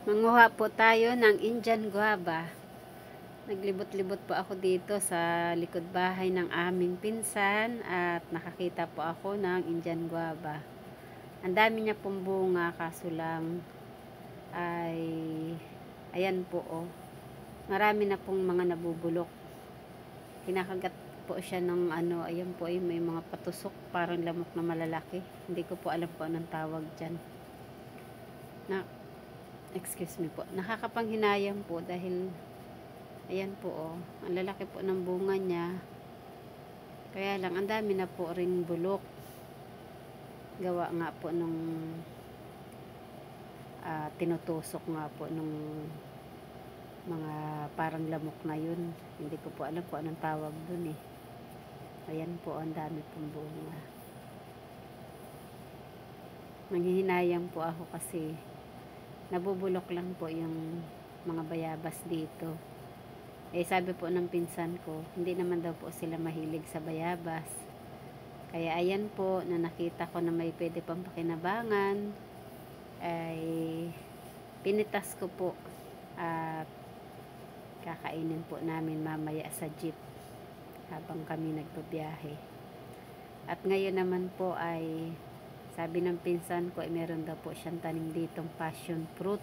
Manguha po tayo ng Indian guava. Naglibot-libot po ako dito sa likod bahay ng aming pinsan at nakakita po ako ng Indian guava. Ang dami niya pong bunga, kaso lang ay ayan po oh. Marami na pong mga nabubulok. Kinakagat po siya ng ano, ayan po ay may mga patusok, parang lamok na malalaki. Hindi ko po alam po anong tawag diyan. Excuse me po, nakakapanghinayang po dahil ayan po oh, ang lalaki po ng bunga niya, kaya lang ang dami na po ring bulok, gawa nga po nung tinutusok nga po nung mga parang lamok na yun. Hindi ko po alam po anong tawag dun eh. Ayan po, ang dami pong bunga. Nanghihinayang po ako kasi nabubulok lang po yung mga bayabas dito. Eh sabi po ng pinsan ko, hindi naman daw po sila mahilig sa bayabas. Kaya ayan po, na nakita ko na may pwede pang pakinabangan, ay pinitas ko po at kakainin po namin mamaya sa jeep habang kami nagbabiyahe. At ngayon naman po ay sabi ng pinsan ko ay meron daw po siyang tanim ditong passion fruit.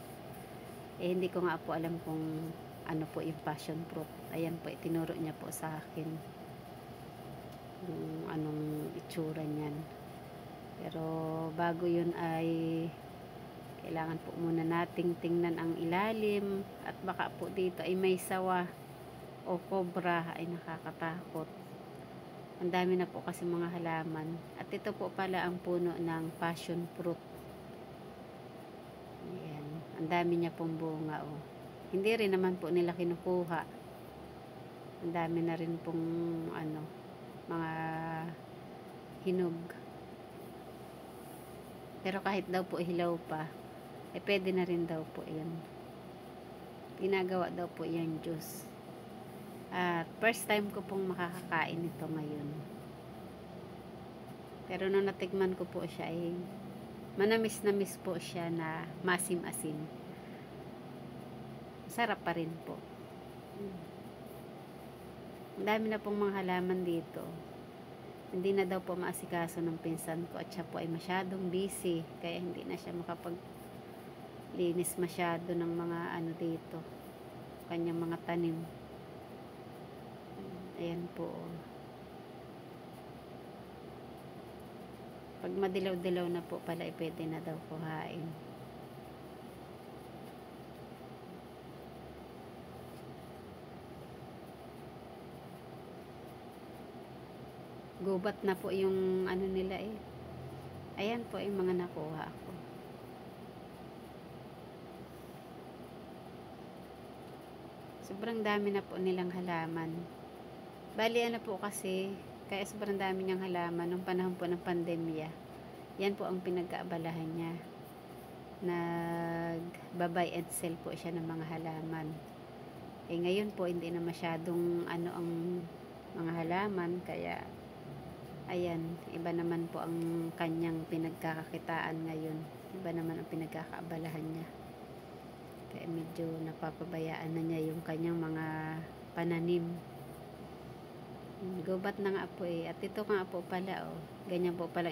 Eh hindi ko nga po alam kung ano po yung passion fruit. Ayan po, itinuro niya po sa akin yung anong itsura niyan. Pero bago yun ay kailangan po muna nating tingnan ang ilalim at baka po dito ay may sawa o cobra, ay nakakatakot. Ang dami na po kasi mga halaman. At ito po pala ang puno ng passion fruit. Ayan. Ang dami niya pong bunga oh. Hindi rin naman po nila kinukuha. Ang dami na rin pong ano, mga hinog. Pero kahit daw po hilaw pa, eh pwede na rin daw po yan. Ginagawa daw po yan juice. At first time ko pong makakakain ito ngayon. Pero nung natikman ko po siya ay manamis-namis po siya na masim-asim. Sarap pa rin po. Ang dami na pong mga halaman dito. Hindi na daw po maasikaso ng pinsan ko at siya po ay masyadong busy. Kaya hindi na siya makapaglinis masyado ng mga ano dito. Kanyang mga tanim. Ayan po. Pag madilaw-dilaw na po pala, pwede na daw kuhain. Gubat na po yung ano nila eh. Ayan po yung mga nakuha ko. Sobrang dami na po nilang halaman. Bali ano po kasi, kaya sobrang dami niyang halaman nung panahon po ng pandemya. Yan po ang pinag-aabalahan niya. Nag-buy and sell po siya ng mga halaman. Eh ngayon po hindi na masyadong ano ang mga halaman, kaya ayan, iba naman po ang kanyang pinagkakakitaan ngayon. Iba naman ang pinagkakaabalahan niya. Kaya medyo napapabayaan na niya yung kanyang mga pananim. Gubat na nga po eh. At ito nga po pala oh. Ganyan po pala